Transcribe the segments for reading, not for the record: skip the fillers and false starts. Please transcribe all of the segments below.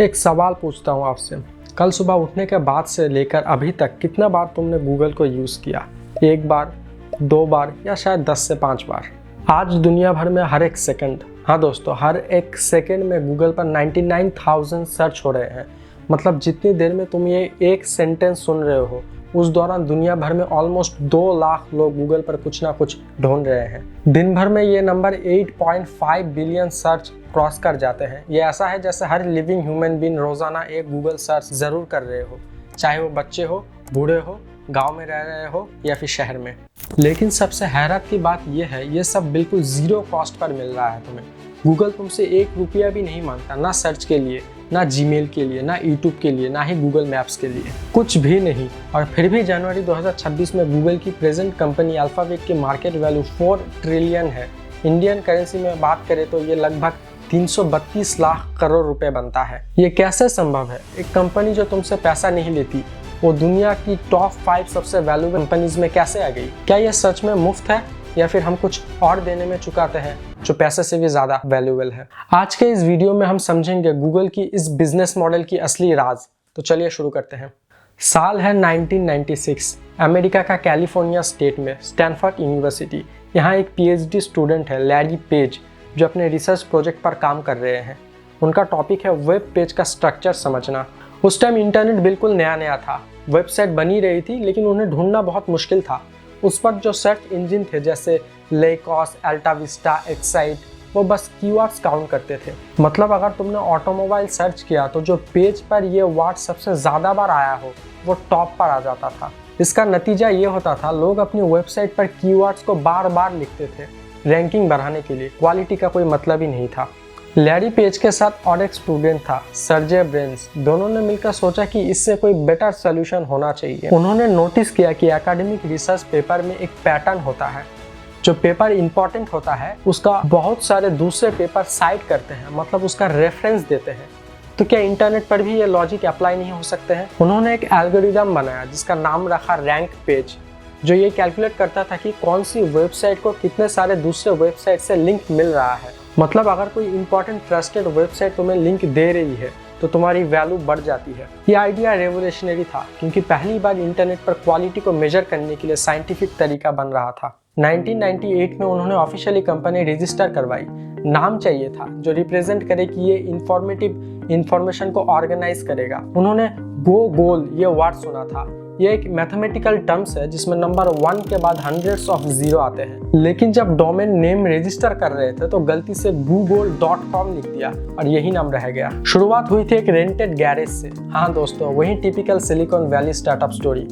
एक सवाल पूछता हूँ आपसे, कल सुबह उठने के बाद से लेकर अभी तक कितना बार तुमने गूगल को यूज़ किया? एक बार, 2 बार या शायद 10 से 5 बार? आज दुनिया भर में हर एक सेकंड, हाँ दोस्तों, हर एक सेकंड में गूगल पर 99,000 सर्च हो रहे हैं। मतलब जितनी देर में तुम ये एक सेंटेंस सुन रहे हो उस दौरान दुनिया भर में ऑलमोस्ट 2 लाख लोग गूगल पर कुछ ना कुछ ढूंढ रहे हैं। दिन भर में ये नंबर 8.5 बिलियन सर्च क्रॉस कर जाते हैं। ये ऐसा है जैसे हर लिविंग ह्यूमन बीइंग रोजाना एक गूगल सर्च जरूर कर रहे हो, चाहे वो बच्चे हो, बूढ़े हो, गांव में रह रहे हो या फिर शहर में। लेकिन सबसे हैरत की बात यह है, ये सब बिल्कुल जीरो कॉस्ट पर मिल रहा है तुम्हें। गूगल तुमसे 1 रुपया भी नहीं मांगता, ना सर्च के लिए, ना जीमेल के लिए, ना यूट्यूब के लिए, ना ही गूगल मैप्स के लिए, कुछ भी नहीं। और फिर भी जनवरी 2026 में गूगल की प्रेजेंट कंपनी अल्फाबेट की मार्केट वैल्यू 4 ट्रिलियन है। इंडियन करेंसी में बात करें तो ये लगभग 332 लाख करोड़ रुपए बनता है। ये कैसे संभव है? एक कंपनी जो तुमसे पैसा नहीं लेती वो दुनिया की टॉप 5 सबसे वैल्यूएबल कंपनीज में कैसे आ गई? क्या ये सच में मुफ्त है या फिर हम कुछ और देने में चुकाते हैं जो पैसे से भी ज्यादा वैल्यूएबल है? आज के इस वीडियो में हम समझेंगे गूगल की इस बिजनेस मॉडल की असली राज। तो चलिए शुरू करते हैं। साल है 1996। अमेरिका का कैलिफोर्निया स्टेट में स्टैनफोर्ड यूनिवर्सिटी। यहाँ एक पीएचडी स्टूडेंट है लैरी पेज, जो अपने रिसर्च प्रोजेक्ट पर काम कर रहे हैं। उनका टॉपिक है वेब पेज का स्ट्रक्चर समझना। उस टाइम इंटरनेट बिल्कुल नया था, वेबसाइट बनी रही थी लेकिन उन्हें ढूंढना बहुत मुश्किल था। उस वक्त जो सर्च इंजन थे जैसे लेकॉस, अल्टा विस्टा, एक्साइट, वो बस कीवर्ड्स काउंट करते थे। मतलब अगर तुमने ऑटोमोबाइल सर्च किया तो जो पेज पर ये वर्ड सबसे ज़्यादा बार आया हो वो टॉप पर आ जाता था। इसका नतीजा ये होता था, लोग अपनी वेबसाइट पर कीवर्ड्स को बार बार लिखते थे रैंकिंग बढ़ाने के लिए। क्वालिटी का कोई मतलब ही नहीं था। लैरी पेज के साथ और एक स्टूडेंट था, सर्जे ब्रिन्स। दोनों ने मिलकर सोचा कि इससे कोई बेटर सोल्यूशन होना चाहिए। उन्होंने नोटिस किया कि एकेडमिक रिसर्च पेपर में एक पैटर्न होता है। जो पेपर इंपॉर्टेंट होता है उसका बहुत सारे दूसरे पेपर साइट करते हैं, मतलब उसका रेफरेंस देते हैं। तो क्या इंटरनेट पर भी ये लॉजिक अप्लाई नहीं हो सकते हैं? उन्होंने एक एल्गोरिदम बनाया जिसका नाम रखा रैंक पेज, जो ये कैलकुलेट करता था कि कौन सी वेबसाइट को कितने सारे दूसरे वेबसाइट से लिंक मिल रहा है। मतलब अगर कोई इंपॉर्टेंट ट्रस्टेड वेबसाइट तुम्हें लिंक दे रही है तो तुम्हारी वैल्यू बढ़ जाती है। ये आइडिया रेवोल्यूशनरी था क्योंकि पहली बार इंटरनेट पर क्वालिटी को मेजर करने के लिए साइंटिफिक तरीका बन रहा था। 1998 में उन्होंने ऑफिशियली कंपनी रजिस्टर करवाई। नाम चाहिए था जो रिप्रेजेंट करे कि ये इंफॉर्मेशन को ऑर्गेनाइज करेगा। उन्होंने गो गोल ये वर्ड सुना था। ये एक मैथमेटिकल टर्म्स है जिसमें नंबर 1 के बाद हंड्रेड्स ऑफ जीरो आते हैं। लेकिन जब डोमेन नेम रजिस्टर कर रहे थे तो गलती से google.com लिख दिया और यही नाम रह गया। शुरुआत हुई थी एक रेंटेड गैरेज से। हाँ दोस्तों, वही typical silicon valley startup story.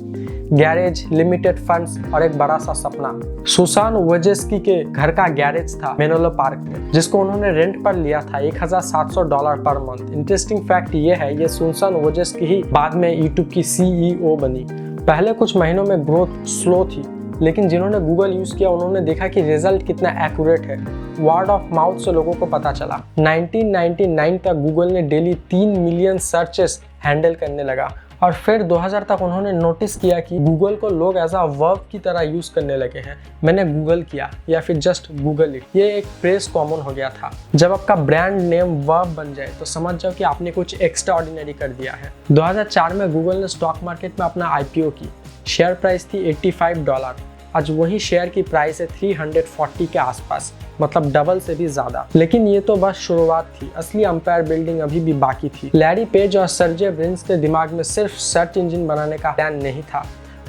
Garage, limited funds और एक बड़ा सा सपना। सुसान वोजेस्की के घर का गैरेज था मेनोलो पार्क में, जिसको उन्होंने रेंट पर लिया था $1,700 पर मंथ। इंटरेस्टिंग फैक्ट ये है, ये सुसान वोजेस्की ही बाद में यूट्यूब की CEO बनी। पहले कुछ महीनों में ग्रोथ स्लो थी, लेकिन जिन्होंने गूगल यूज किया उन्होंने देखा कि रिजल्ट कितना एक्यूरेट है। वर्ड ऑफ माउथ से लोगों को पता चला। 1999 तक गूगल ने डेली 3 मिलियन सर्चेस हैंडल करने लगा और फिर 2000 तक उन्होंने नोटिस किया कि गूगल को लोग एज अ वर्ब की तरह यूज करने लगे हैं। मैंने गूगल किया या फिर जस्ट गूगल इट, ये एक फ्रेज कॉमन हो गया था। जब आपका ब्रांड नेम वर्ब बन जाए तो समझ जाओ कि आपने कुछ एक्स्ट्रा ऑर्डिनरी कर दिया है। 2004 में गूगल ने स्टॉक मार्केट में अपना IPO की। शेयर प्राइस थी $85। आज वही शेयर की प्राइस है 340 के आसपास, मतलब डबल से भी ज्यादा। लेकिन ये तो बस शुरुआत थी, असली अंपायर बिल्डिंग अभी भी बाकी थी। लैरी पेज और सर्जे ब्रिन्स के दिमाग में सिर्फ सर्च इंजन बनाने का प्लान नहीं था।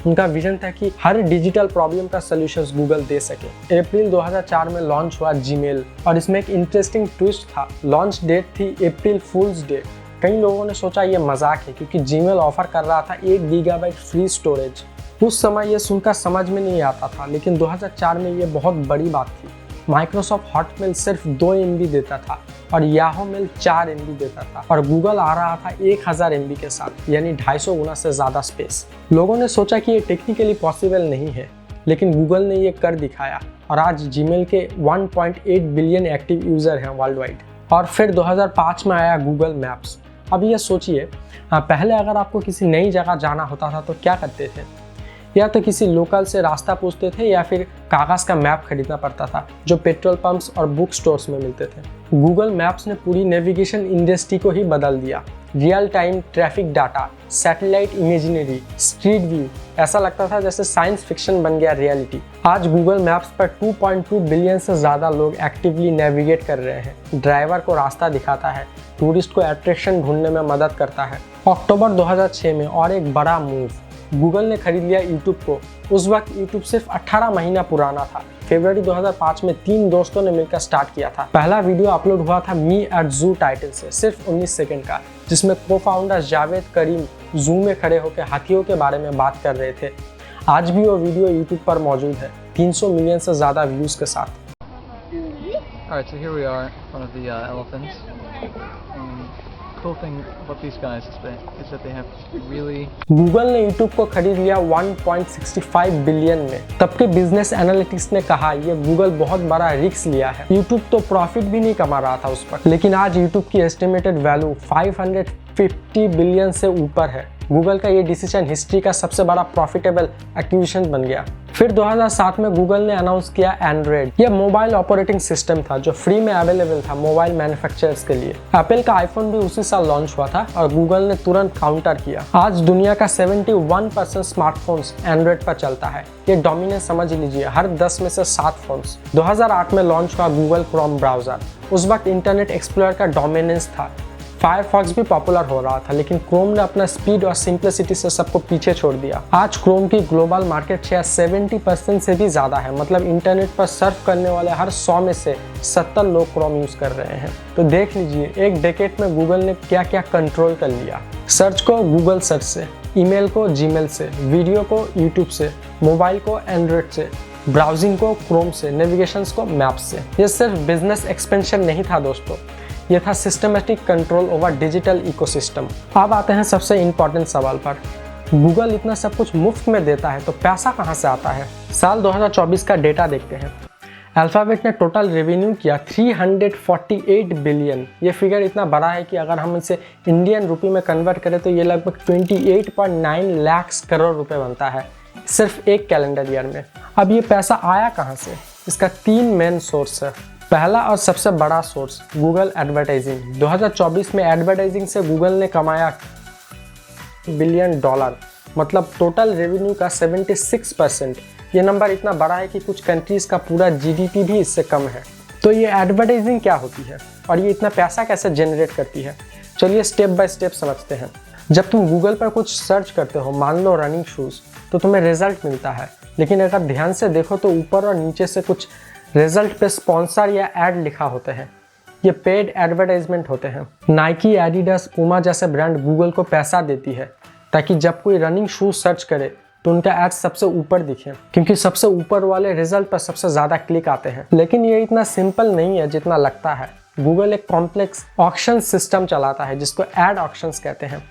उनका विजन था कि हर डिजिटल प्रॉब्लम का सॉल्यूशंस गूगल दे सके। अप्रैल 2004 में लॉन्च हुआ जीमेल, और इसमें एक इंटरेस्टिंग ट्विस्ट था। लॉन्च डेट थी अप्रैल फूल्स डे। कई लोगों ने सोचा ये मजाक है क्योंकि जीमेल ऑफर कर रहा था 1 गीगाबाइट फ्री स्टोरेज। उस समय ये सुनकर समझ में नहीं आता था, लेकिन 2004 में ये बहुत बड़ी बात थी। माइक्रोसॉफ्ट हॉटमेल सिर्फ 2 MB देता था और याहू मेल 4 MB देता था, और गूगल आ रहा था 1000 MB के साथ, यानी 250 गुना से ज़्यादा स्पेस। लोगों ने सोचा कि ये टेक्निकली पॉसिबल नहीं है, लेकिन गूगल ने ये कर दिखाया और आज जीमेल के 1.8 बिलियन एक्टिव यूज़र हैं वर्ल्ड वाइड। और फिर 2005 में आया गूगल मैप्स। अब ये सोचिए, पहले अगर आपको किसी नई जगह जाना होता था तो क्या करते थे? या तो किसी लोकल से रास्ता पूछते थे या फिर कागज़ का मैप खरीदना पड़ता था जो पेट्रोल पंप्स और बुक स्टोर्स में मिलते थे। गूगल मैप्स ने पूरी नेविगेशन इंडस्ट्री को ही बदल दिया। Real time traffic data, satellite imaginary, street view, ऐसा लगता था जैसे साइंस फिक्शन बन गया रियलिटी। आज गूगल मैप्स पर 2.2 बिलियन से ज़्यादा लोग एक्टिवली नेविगेट कर रहे हैं। ड्राइवर को रास्ता दिखाता है, टूरिस्ट को अट्रैक्शन ढूंढने में मदद करता है। अक्टूबर 2006 में और एक बड़ा मूव, गूगल ने खरीद लिया यूट्यूब को। उस वक्त यूट्यूब सिर्फ 18 महीना पुराना था। फरवरी 2005 में 3 दोस्तों ने मिलकर स्टार्ट किया था। पहला वीडियो अपलोड हुआ था मी एट जू टाइटल से, सिर्फ 19 सेकंड का, जिसमें को फाउंडर जावेद करीम जू में खड़े होकर हाथियों के बारे में बात कर रहे थे। आज भी वो वीडियो यूट्यूब पर मौजूद है 300 मिलियन से ज़्यादा व्यूज के साथ। Alright, so here we are in front of the elephants. Cool thing about these guys is that they have really. Google ने यूट्यूब को खरीद लिया 1.65 बिलियन में। तब के बिजनेस एनालिटिक्स ने कहा ये गूगल बहुत बड़ा रिस्क लिया है। यूट्यूब तो प्रॉफिट भी नहीं कमा रहा था उस पर, लेकिन आज यूट्यूब की एस्टिमेटेड वैल्यू 550 बिलियन से ऊपर है। गूगल का ये डिसीजन हिस्ट्री का सबसे बड़ा प्रॉफिटेबल एक्विजिशन बन गया। फिर 2007 में गूगल ने अनाउंस किया एंड्रॉयड। यह मोबाइल ऑपरेटिंग सिस्टम था जो फ्री में अवेलेबल था मोबाइल मैन्युफैक्चरर्स के लिए। एप्पल का आईफोन भी उसी साल लॉन्च हुआ था और गूगल ने तुरंत काउंटर किया। आज दुनिया का 71% स्मार्टफोन्स एंड्रॉयड पर चलता है। ये डोमिनेंस समझ लीजिए, हर 10 में से 7 फोन्स। 2008 में लॉन्च हुआ गूगल क्रोम ब्राउजर। उस वक्त इंटरनेट एक्सप्लोरर का डोमिनेंस था। फायरफॉक्स भी पॉपुलर हो रहा था, लेकिन क्रोम ने अपना स्पीड और सिंप्लिसिटी से सबको पीछे छोड़ दिया। आज क्रोम की ग्लोबल मार्केट शेयर 70% से भी ज़्यादा है। मतलब इंटरनेट पर सर्फ करने वाले हर 100 में से 70 लोग क्रोम यूज़ कर रहे हैं। तो देख लीजिए एक डेकेड में गूगल ने क्या क्या कंट्रोल कर लिया। सर्च को गूगल सर्च से, ईमेल को जीमेल से, वीडियो को यूट्यूब से, मोबाइल को एंड्रॉयड से, ब्राउजिंग को क्रोम से, नेविगेशन को मैप्स से। ये सिर्फ बिजनेस एक्सपेंशन नहीं था दोस्तों, ये था systematic control over digital ecosystem. अब आते हैं सबसे इम्पोर्टेंट सवाल पर। गूगल इतना सब कुछ मुफ्त में देता है तो पैसा कहाँ से आता है? साल 2024 का डेटा देखते हैं। अल्फाबेट ने टोटल रेवेन्यू किया 348 बिलियन। ये फिगर इतना बड़ा है कि अगर हम इसे इंडियन रुपये में कन्वर्ट करें तो ये लगभग 28.9 लाख करोड़ रुपए बनता है सिर्फ एक कैलेंडर ईयर में। अब ये पैसा आया कहाँ से? इसका 3 मेन सोर्स है। पहला और सबसे बड़ा सोर्स गूगल एडवर्टाइजिंग। 2024 में एडवर्टाइजिंग से गूगल ने कमाया बिलियन डॉलर, मतलब टोटल रेवेन्यू का 76%। ये नंबर इतना बड़ा है कि कुछ कंट्रीज का पूरा जीडीपी भी इससे कम है। तो ये एडवर्टाइजिंग क्या होती है और ये इतना पैसा कैसे जनरेट करती है? चलिए स्टेप बाय स्टेप समझते हैं। जब तुम गूगल पर कुछ सर्च करते हो, मान लो रनिंग शूज़, तो तुम्हें रिजल्ट मिलता है, लेकिन अगर ध्यान से देखो तो ऊपर और नीचे से कुछ रिजल्ट पे स्पॉन्सर या एड लिखा होते हैं। ये पेड एडवर्टाइजमेंट होते हैं। नाइकी, एडिडास, पूमा जैसे ब्रांड गूगल को पैसा देती है ताकि जब कोई रनिंग शूज सर्च करे तो उनका एड सबसे ऊपर दिखे, क्योंकि सबसे ऊपर वाले रिजल्ट पर सबसे ज़्यादा क्लिक आते हैं। लेकिन ये इतना सिंपल नहीं है जितना लगता है। गूगल एक कॉम्प्लेक्स ऑक्शन सिस्टम चलाता है जिसको एड ऑक्शंस कहते हैं।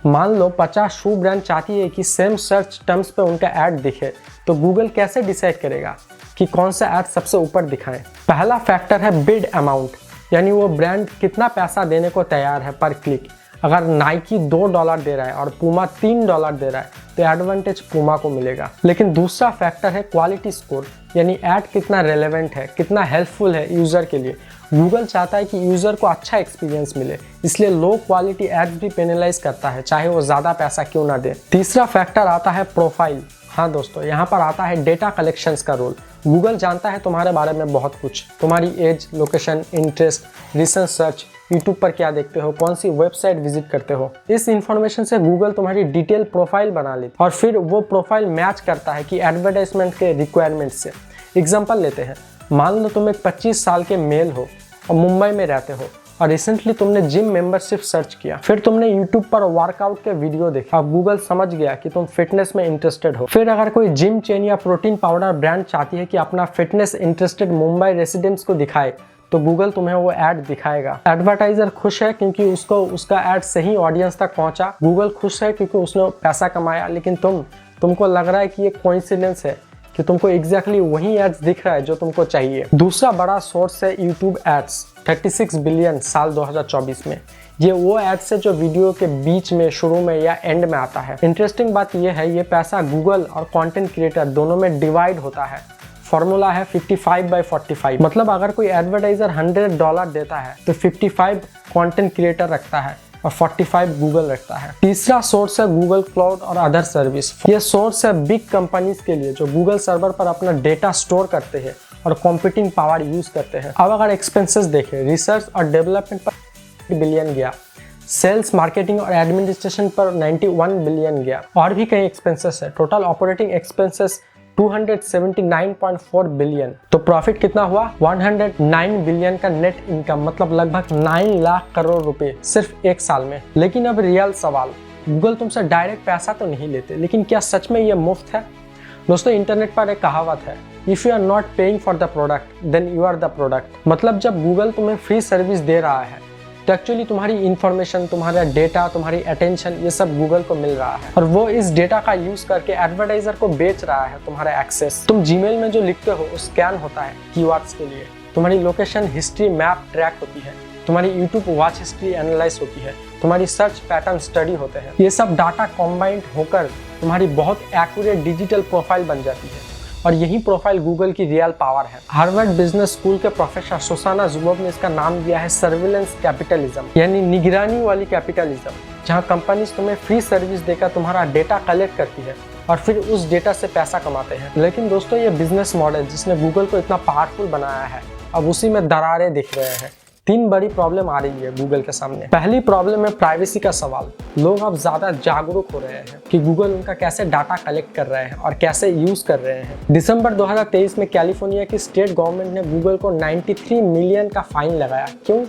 मान लो 50 शू ब्रांड चाहती है कि सेम सर्च टर्म्स पे उनका ऐड दिखे, तो गूगल कैसे डिसाइड करेगा कि कौन सा ऐड सबसे ऊपर दिखाएं? पहला फैक्टर है बिड अमाउंट, यानी वो ब्रांड कितना पैसा देने को तैयार है पर क्लिक। अगर नाइकी $2 दे रहा है और पूमा $3 दे रहा है तो एडवांटेज पूमा को मिलेगा। लेकिन दूसरा फैक्टर है क्वालिटी स्कोर, यानी ऐड कितना रेलेवेंट है, कितना हेल्पफुल है यूज़र के लिए। गूगल चाहता है कि यूज़र को अच्छा एक्सपीरियंस मिले, इसलिए लो क्वालिटी एड्स भी पेनलाइज करता है, चाहे वो ज़्यादा पैसा क्यों ना दे। तीसरा फैक्टर आता है प्रोफाइल। हाँ दोस्तों, यहाँ पर आता है डेटा कलेक्शंस का रोल। गूगल जानता है तुम्हारे बारे में बहुत कुछ, तुम्हारी age, location, interest, recent search, YouTube पर क्या देखते हो, कौन सी वेबसाइट विजिट करते हो। इस इंफॉर्मेशन से गूगल तुम्हारी डिटेल प्रोफाइल बना लेती और फिर वो प्रोफाइल मैच करता है कि एडवर्टाइजमेंट के रिक्वायरमेंट से। एग्जाम्पल लेते हैं, मान लो तुम एक 25 साल के मेल हो और मुंबई में रहते हो और रिसेंटली तुमने जिम मेंबरशिप सर्च किया, फिर तुमने यूट्यूब पर वर्कआउट के वीडियो देखा। अब गूगल समझ गया कि तुम फिटनेस में इंटरेस्टेड हो। फिर अगर कोई जिम चेन या प्रोटीन पाउडर ब्रांड चाहती है कि अपना फिटनेस इंटरेस्टेड मुंबई रेसिडेंट्स को दिखाए, तो गूगल तुम्हें वो ऐड दिखाएगा। एडवर्टाइजर खुश है क्योंकि उसको उसका ऐड सही ऑडियंस तक पहुंचा। गूगल खुश है क्योंकि उसने पैसा कमाया। लेकिन तुमको लग रहा है कि ये कोइंसिडेंस है कि तुमको एग्जैक्टली वही एड्स दिख रहा है जो तुमको चाहिए। दूसरा बड़ा सोर्स है यूट्यूब एड्स, 36 बिलियन साल 2024 में। ये वो एड्स है जो वीडियो के बीच में, शुरू में या एंड में आता है। इंटरेस्टिंग बात ये है, ये पैसा गूगल और कंटेंट क्रिएटर दोनों में डिवाइड होता है। फॉर्मूला है 55/45, मतलब अगर कोई एडवर्टाइजर $100 देता है तो 55 कंटेंट क्रिएटर रखता है और 45 गूगल रखता है। तीसरा सोर्स है गूगल क्लाउड और अदर सर्विस। ये सोर्स है बिग कंपनीज के लिए जो गूगल सर्वर पर अपना डेटा स्टोर करते हैं और कंप्यूटिंग पावर यूज करते हैं। अब अगर एक्सपेंसेस देखें, रिसर्च और डेवलपमेंट पर बिलियन गया, सेल्स, मार्केटिंग और एडमिनिस्ट्रेशन पर 91 बिलियन गया, और भी कई एक्सपेंसेस है। Total operating expenses 279.4 billion. तो प्रॉफिट कितना हुआ? 109 बिलियन का नेट इनकम, मतलब लगभग 9 लाख करोड़ रुपए सिर्फ एक साल में। लेकिन अब रियल सवाल, गूगल तुमसे डायरेक्ट पैसा तो नहीं लेते, लेकिन क्या सच में ये मुफ्त है? दोस्तों, इंटरनेट पर एक कहावत है, if you are not paying for the product then you are the product. मतलब जब गूगल तुम्हें फ्री सर्विस दे रहा है तो एक्चुअली तुम्हारी इंफॉर्मेशन, तुम्हारा डेटा, तुम्हारी अटेंशन, ये सब गूगल को मिल रहा है और वो इस डेटा का यूज करके एडवर्टाइजर को बेच रहा है तुम्हारा एक्सेस। तुम जीमेल में जो लिखते हो वो स्कैन होता है कीवर्ड्स के लिए, तुम्हारी लोकेशन हिस्ट्री मैप ट्रैक होती है, तुम्हारी यूट्यूब वॉच हिस्ट्री एनालाइज होती है, तुम्हारी सर्च पैटर्न स्टडी होते हैं। ये सब डाटा कॉम्बाइंड होकर तुम्हारी बहुत एक्यूरेट डिजिटल प्रोफाइल बन जाती है और यही प्रोफाइल गूगल की रियल पावर है। हार्वर्ड बिजनेस स्कूल के प्रोफेसर सुसाना जुबोव ने इसका नाम दिया है सर्विलेंस कैपिटलिज्म, यानी निगरानी वाली कैपिटलिज्म, जहां कंपनीज तुम्हें फ्री सर्विस देकर तुम्हारा डेटा कलेक्ट करती है और फिर उस डेटा से पैसा कमाते हैं। लेकिन दोस्तों, ये बिजनेस मॉडल जिसने गूगल को इतना पावरफुल बनाया है, अब उसी में दरारें दिख रहे हैं। 3 बड़ी प्रॉब्लम आ रही है गूगल के सामने। पहली प्रॉब्लम है प्राइवेसी का सवाल। लोग अब ज्यादा जागरूक हो रहे हैं कि गूगल उनका कैसे डाटा कलेक्ट कर रहे हैं और कैसे यूज कर रहे हैं। दिसंबर 2023 में कैलिफोर्निया की स्टेट गवर्नमेंट ने गूगल को 93 मिलियन का फाइन लगाया। क्यों?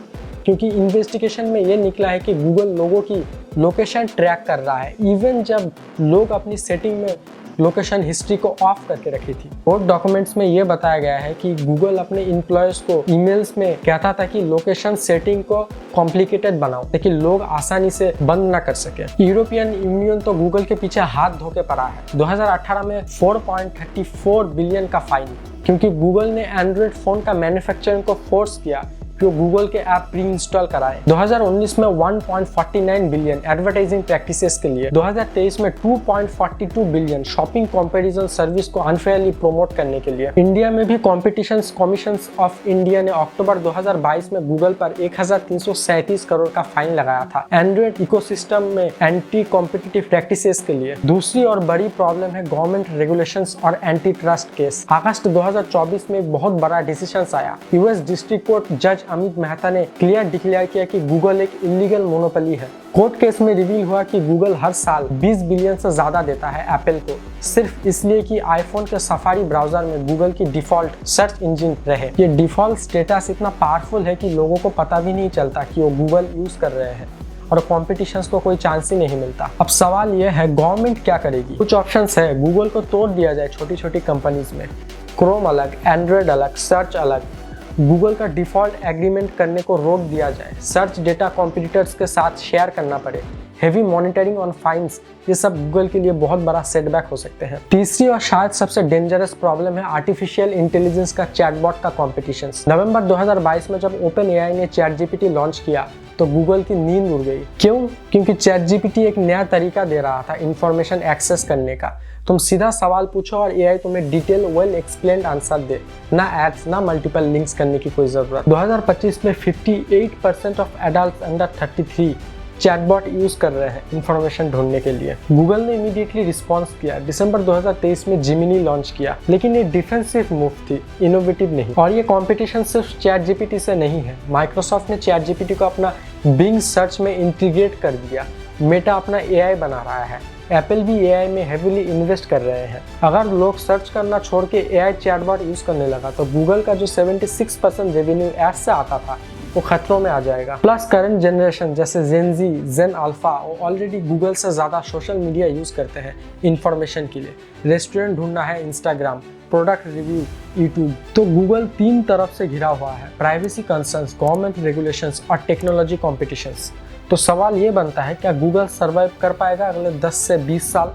क्योंकि इन्वेस्टिगेशन में ये निकला है कि गूगल लोगों की लोकेशन ट्रैक कर रहा है, इवन जब लोग अपनी सेटिंग में लोकेशन हिस्ट्री को ऑफ करके रखी थी। कोर्ट डॉक्यूमेंट्स में ये बताया गया है कि गूगल अपने इम्प्लॉयज को ईमेल्स में कहता था कि लोकेशन सेटिंग को कॉम्प्लिकेटेड बनाओ ताकि लोग आसानी से बंद ना कर सके। यूरोपियन यूनियन तो गूगल के पीछे हाथ धो के पड़ा है। 2018 में 4.34 बिलियन का फाइन, क्योंकि गूगल ने एंड्रॉइड फोन का मैन्युफैक्चरिंग को फोर्स किया जो गूगल के ऐप प्री इंस्टॉल कराए। 2019 में 1.49 बिलियन एडवर्टाइजिंग प्रैक्टिसेस के लिए, 2023 में 2.42 बिलियन शॉपिंग कंपैरिजन सर्विस को अनफेयरली प्रमोट करने के लिए। इंडिया में भी कॉम्पिटिशन कमीशन ऑफ इंडिया ने अक्टूबर 2022 में गूगल पर 1337 करोड़ का फाइन लगाया था एंड्रॉइड इकोसिस्टम में एंटी कॉम्पिटिटिव प्रैक्टिसेस के लिए। दूसरी और बड़ी प्रॉब्लम है गवर्नमेंट रेगुलेशंस और एंटी ट्रस्ट केस। अगस्त 2024 में एक बहुत बड़ा डिसीजन आया। यूएस डिस्ट्रिक्ट कोर्ट जज अमित मेहता ने क्लियर डिक्लेयर किया कि गूगल एक इलीगल मोनोपोली है। कोर्ट केस में रिवील हुआ कि गूगल हर साल 20 बिलियन से ज्यादा देता है एप्पल को, सिर्फ इसलिए कि आईफोन के सफारी ब्राउजर में गूगल की डिफॉल्ट सर्च इंजन रहे। ये डिफॉल्ट स्टेटस इतना पावरफुल है कि लोगों को पता भी नहीं चलता कि वो गूगल यूज कर रहे हैं और कॉम्पिटिशन को कोई चांस ही नहीं मिलता। अब सवाल यह है, गवर्नमेंट क्या करेगी? कुछ ऑप्शंस है, गूगल को तोड़ दिया जाए छोटी छोटी कंपनीज में, क्रोम अलग, एंड्रॉयड अलग, सर्च अलग, गूगल का डिफॉल्ट एग्रीमेंट करने को रोक दिया जाए, सर्च डेटा कॉम्पिटिटर्स के साथ शेयर करना पड़े, हेवी मॉनिटरिंग ऑन फाइन्स, ये सब गूगल के लिए बहुत बड़ा सेटबैक हो सकते हैं। तीसरी और शायद सबसे डेंजरस प्रॉब्लम है आर्टिफिशियल इंटेलिजेंस का चैटबॉट का कॉम्पिटिशन। नवंबर 2022 में जब ओपन एआई ने चैटजीपीटी लॉन्च किया तो गूगल की नींद उड़ गई। क्यों? क्योंकि चैटजीपीटी एक नया तरीका दे रहा था इंफॉर्मेशन एक्सेस करने का। तुम सीधा सवाल पूछो और एआई तुम्हें डिटेल वेल एक्सप्लेन्ड आंसर दे, ना एड्स, ना मल्टीपल लिंक्स करने की कोई जरूरत। 2025 में 58% of adult under 33 chatbot use कर रहे हैं इंफॉर्मेशन ढूंढने के लिए। गूगल ने इमीडिएटली रिस्पॉन्स किया, दिसंबर 2023 में जिमिनी लॉन्च किया, लेकिन ये डिफेंसिव मूव थी, इनोवेटिव नहीं। और ये कंपटीशन सिर्फ चैटजीपीटी से नहीं है। माइक्रोसॉफ्ट ने चैटजीपीटी को अपना बिंग सर्च में इंटीग्रेट कर दिया, मेटा अपना एआई बना रहा है, एप्पल भी एआई में हेवीली इन्वेस्ट कर रहे हैं। अगर लोग सर्च करना छोड़ के एआई चैटबॉट यूज करने लगा तो गूगल का जो 76% रेवेन्यू एड्स से आता था वो खतरों में आ जाएगा। प्लस करंट जनरेशन जैसे जेन जी, जेन अल्फा वो ऑलरेडी गूगल से ज़्यादा सोशल मीडिया यूज़ करते हैं इंफॉर्मेशन के लिए। रेस्टोरेंट ढूंढना है इंस्टाग्राम, प्रोडक्ट रिव्यू यूट्यूब। तो गूगल 3 तरफ से घिरा हुआ है, प्राइवेसी कंसर्न्स, गवर्नमेंट रेगुलेशंस और टेक्नोलॉजी कॉम्पिटिशंस। तो सवाल ये बनता है, क्या गूगल सर्वाइव कर पाएगा अगले 10 से 20 साल?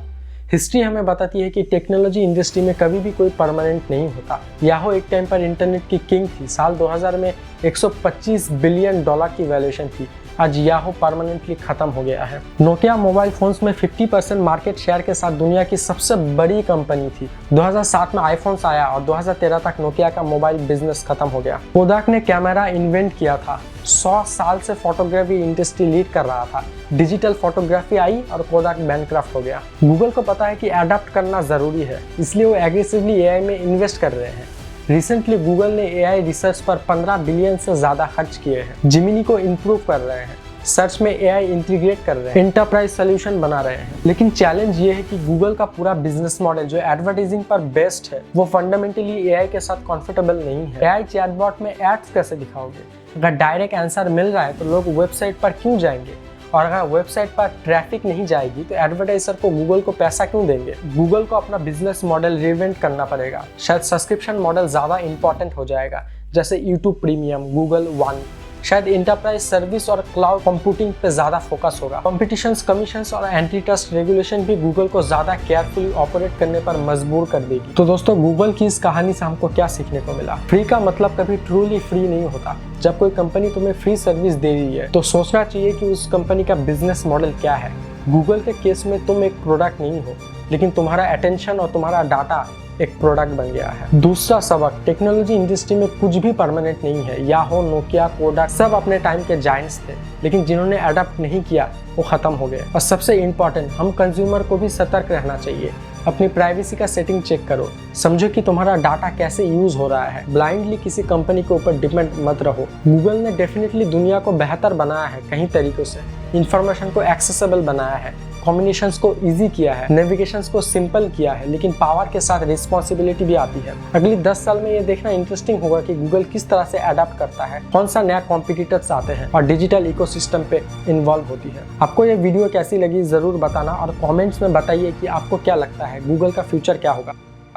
हिस्ट्री हमें बताती है कि टेक्नोलॉजी इंडस्ट्री में कभी भी कोई परमानेंट नहीं होता। याहो एक टाइम पर इंटरनेट की किंग थी। साल 2000 में $125 बिलियन की वैल्यूएशन थी, आज याहू परमानेंटली खत्म हो गया है। नोकिया मोबाइल फोन्स में 50% मार्केट शेयर के साथ दुनिया की सबसे बड़ी कंपनी थी। 2007 में आईफोन्स आया और 2013 तक नोकिया का मोबाइल बिजनेस खत्म हो गया। कोडाक ने कैमरा इन्वेंट किया था। 100 साल से फोटोग्राफी इंडस्ट्री लीड कर रहा था। डिजिटल फोटोग्राफी आई और कोडाक बैंकक्रफ्ट हो गया। गूगल को पता है कि अडॉप्ट करना जरूरी है, इसलिए वो एग्रेसिवली एआई में इन्वेस्ट कर रहे हैं। रिसेंटली गूगल ने एआई रिसर्च पर 15 बिलियन से ज्यादा खर्च किए हैं। जिमिनी को इम्प्रूव कर रहे हैं, सर्च में एआई इंटीग्रेट कर रहे हैं, एंटरप्राइज सोल्यूशन बना रहे हैं। लेकिन चैलेंज ये है कि गूगल का पूरा बिजनेस मॉडल जो एडवर्टाइजिंग पर बेस्ड है वो फंडामेंटली एआई के साथ कंफर्टेबल नहीं है। एआई चैटबॉट में एड्स कैसे दिखाओगे? अगर डायरेक्ट आंसर मिल रहा है तो लोग वेबसाइट पर क्यों जाएंगे? और अगर वेबसाइट पर ट्रैफिक नहीं जाएगी तो एडवर्टाइजर को गूगल को पैसा क्यों देंगे? गूगल को अपना बिजनेस मॉडल रिइन्वेंट करना पड़ेगा। शायद सब्सक्रिप्शन मॉडल ज़्यादा इंपॉर्टेंट हो जाएगा, जैसे यूट्यूब प्रीमियम, गूगल वन। शायद इंटरप्राइज सर्विस और क्लाउड कंप्यूटिंग पे ज़्यादा फोकस होगा। कॉम्पिटिशन्स, कमीशंस और एंटी ट्रस्ट रेगुलेशन भी गूगल को ज़्यादा केयरफुली ऑपरेट करने पर मजबूर कर देगी। तो दोस्तों, गूगल की इस कहानी से हमको क्या सीखने को मिला? फ्री का मतलब कभी ट्रूली फ्री नहीं होता। जब कोई कंपनी तुम्हें फ्री सर्विस दे रही है तो सोचना चाहिए कि उस कंपनी का बिजनेस मॉडल क्या है। गूगल के केस में तुम एक प्रोडक्ट नहीं हो, लेकिन तुम्हारा अटेंशन और तुम्हारा डाटा एक प्रोडक्ट बन गया है। दूसरा सबक, टेक्नोलॉजी इंडस्ट्री में कुछ भी परमानेंट नहीं है। याहू, नोकिया, कोडाक सब अपने टाइम के जायंट्स थे, लेकिन जिन्होंने अडॉप्ट नहीं किया वो खत्म हो गए। और सबसे इम्पोर्टेंट, हम कंज्यूमर को भी सतर्क रहना चाहिए। अपनी प्राइवेसी का सेटिंग चेक करो, समझो कि तुम्हारा डाटा कैसे यूज हो रहा है। ब्लाइंडली किसी कंपनी के ऊपर डिपेंड मत रहो। गूगल ने डेफिनेटली दुनिया को बेहतर बनाया है कई तरीकों से। इंफॉर्मेशन को एक्सेसिबल बनाया है, कॉम्बिनेशंस को इजी किया है, नेविगेशंस को सिंपल किया है, लेकिन पावर के साथ रिस्पॉन्सिबिलिटी भी आती है। अगली 10 साल में ये देखना इंटरेस्टिंग होगा कि गूगल किस तरह से अडॉप्ट करता है, कौन सा नया कॉम्पिटिटर्स आते हैं और डिजिटल इकोसिस्टम पे इन्वॉल्व होती है। आपको ये वीडियो कैसी लगी जरूर बताना और कमेंट्स में बताइए कि आपको क्या लगता है गूगल का फ्यूचर क्या होगा।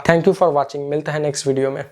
Thank you for watching. मिलते हैं नेक्स्ट वीडियो में।